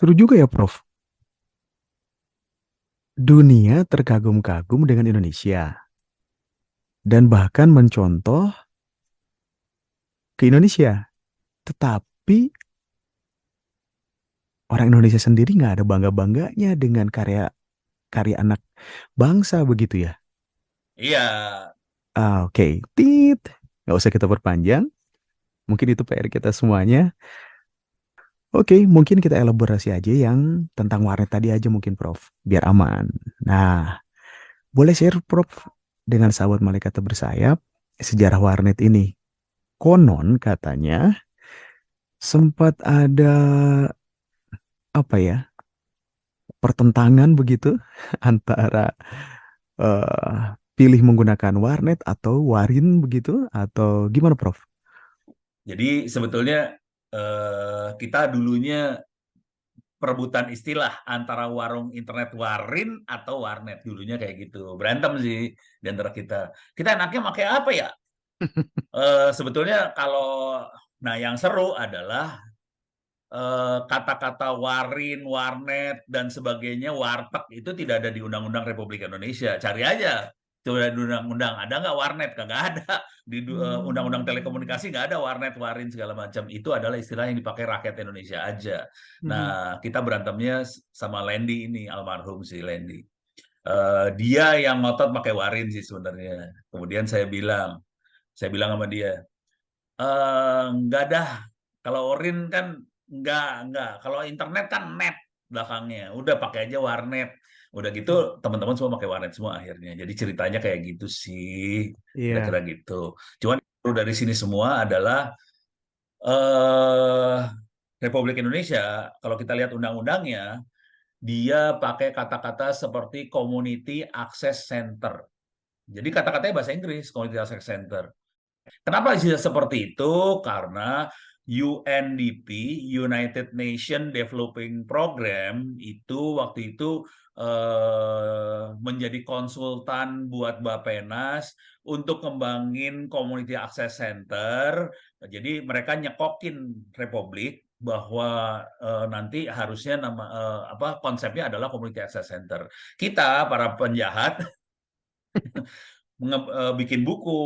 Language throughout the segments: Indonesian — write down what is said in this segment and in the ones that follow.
Seru juga ya, Prof. Dunia terkagum-kagum dengan Indonesia dan bahkan mencontoh ke Indonesia. Tetapi orang Indonesia sendiri nggak ada bangga-bangganya dengan karya karya anak bangsa begitu ya. Iya, Oke. Tit. Nggak usah kita perpanjang. Mungkin itu PR kita semuanya. Oke, mungkin kita elaborasi aja yang tentang warnet tadi aja mungkin, Prof. Biar aman. Nah, boleh share, Prof, dengan sahabat malaikat bersayap sejarah warnet ini. Konon katanya sempat ada apa ya, pertentangan begitu antara eh, pilih menggunakan warnet atau warin begitu atau gimana, Prof? jadi sebetulnya kita dulunya perebutan istilah antara warung internet warin atau warnet dulunya kayak gitu. Berantem sih di antara kita. Kita enaknya pakai apa ya? Sebetulnya kalau nah yang seru adalah kata-kata warin, warnet dan sebagainya, warteg itu tidak ada di Undang-Undang Republik Indonesia. Cari aja. Coba di undang-undang ada nggak warnet? Kagak ada. Di undang-undang telekomunikasi nggak ada warnet, warin segala macam. Itu adalah istilah yang dipakai rakyat Indonesia aja. Nah, Mhm. kita berantemnya sama Lendi ini, almarhum si Lendi. Dia yang ngotot pakai warin sih sebenarnya. Kemudian saya bilang sama dia, nggak dah. Kalau Orin kan nggak. Kalau internet kan net belakangnya. Udah pakai aja warnet. Udah gitu teman-teman semua pakai warnet semua akhirnya. Jadi ceritanya kayak gitu sih, kira-kira Iya. gitu. Cuman yang dari sini semua adalah eh Republik Indonesia. Kalau kita lihat undang-undangnya, dia pakai kata-kata seperti Community Access Center. Jadi kata-katanya bahasa Inggris, Community Access Center. Kenapa bisa seperti itu? Karena UNDP, United Nation Developing Program, itu waktu itu menjadi konsultan buat Bappenas untuk ngembangin Community Access Center. Jadi mereka nyekokin Republik bahwa nanti harusnya konsepnya adalah Community Access Center. Kita para penjahat bikin buku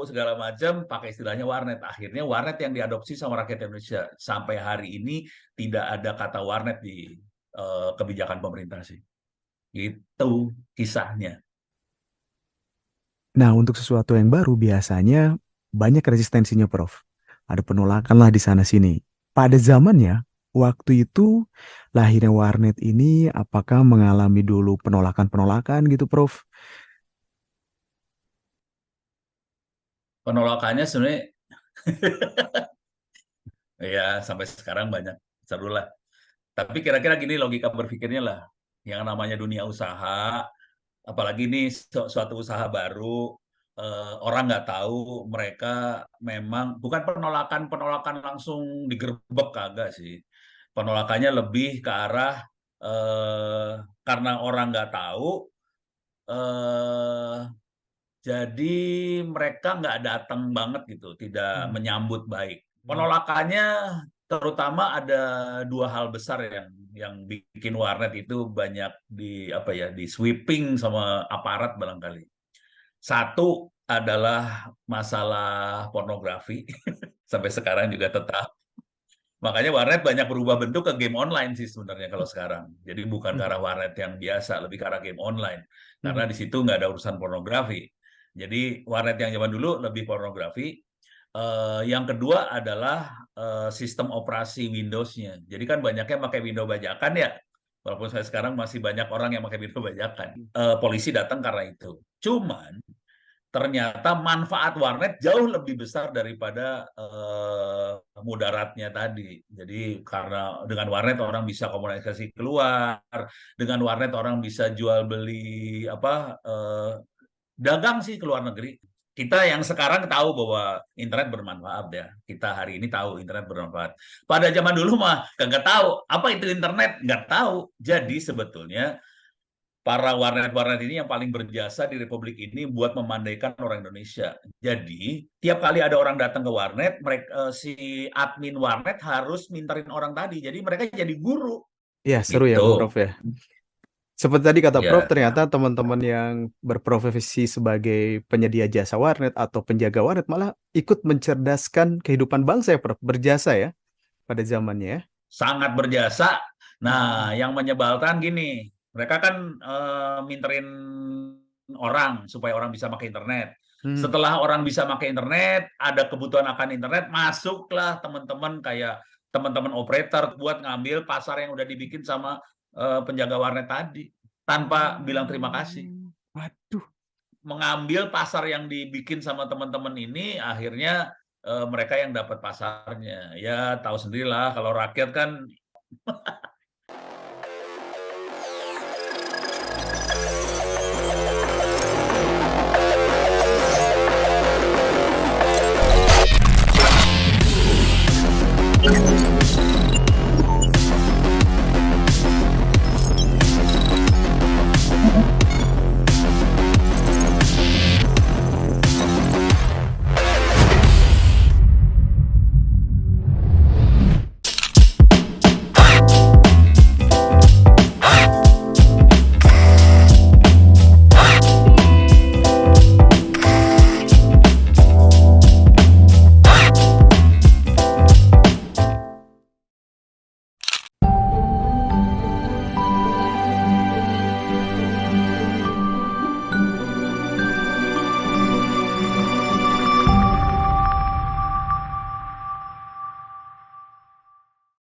segala macam pakai istilahnya warnet. Akhirnya warnet yang diadopsi sama rakyat Indonesia. Sampai hari ini tidak ada kata warnet di kebijakan pemerintah sih. Gitu kisahnya. Nah, untuk sesuatu yang baru biasanya banyak resistensinya, Prof. Ada penolakan lah di sana sini. Pada zamannya, waktu itu lahirnya warnet ini apakah mengalami dulu penolakan-penolakan gitu, Prof? Penolakannya sebenarnya ya sampai sekarang banyak, seru lah. Tapi kira-kira gini logika berpikirnya lah. Yang namanya dunia usaha, apalagi ini suatu usaha baru, orang nggak tahu mereka memang bukan penolakan langsung digerebek, kagak sih. Penolakannya lebih ke arah eh, karena orang nggak tahu, eh, jadi mereka nggak datang banget gitu, tidak Hmm. menyambut baik. Penolakannya terutama ada dua hal besar yang bikin warnet itu banyak di apa ya, di sweeping sama aparat barangkali. Satu adalah masalah pornografi sampai sekarang juga tetap. Makanya warnet banyak berubah bentuk ke game online sih sebenarnya kalau sekarang. Jadi bukan ke Hmm. arah warnet yang biasa, lebih ke arah game online. Karena Hmm. di situ nggak ada urusan pornografi. Jadi warnet yang zaman dulu lebih pornografi. Yang kedua adalah sistem operasi Windows-nya. Jadi kan banyaknya pakai Windows bajakan ya. Walaupun saya sekarang masih banyak orang yang pakai Windows bajakan. Polisi datang karena itu. Cuman ternyata manfaat warnet jauh lebih besar daripada mudaratnya tadi. Jadi karena dengan warnet orang bisa komunikasi keluar, dengan warnet orang bisa jual beli apa dagang sih ke luar negeri. Kita yang sekarang tahu bahwa internet bermanfaat ya. Kita hari ini tahu internet bermanfaat. Pada zaman dulu mah nggak tahu apa itu internet, nggak tahu. Jadi sebetulnya para warnet-warnet ini yang paling berjasa di Republik ini buat memandaikan orang Indonesia. Jadi, tiap kali ada orang datang ke warnet, si admin warnet harus minterin orang tadi. Jadi mereka jadi guru. Iya, seru ya gitu. Prof ya. Seperti tadi kata Prof, Ya, ternyata teman-teman yang berprofesi sebagai penyedia jasa warnet atau penjaga warnet malah ikut mencerdaskan kehidupan bangsa ya Prof, berjasa ya pada zamannya ya. sangat berjasa. Hmm. Nah, yang menyebalkan gini, mereka kan minterin orang supaya orang bisa pakai internet. Hmm. Setelah orang bisa pakai internet, ada kebutuhan akan internet, masuklah teman-teman kayak teman-teman operator buat ngambil pasar yang udah dibikin sama penjaga warnet tadi tanpa bilang terima kasih. Waduh. Mengambil pasar yang dibikin sama teman-teman ini, akhirnya mereka yang dapat pasarnya. Ya tahu sendirilah kalau rakyat kan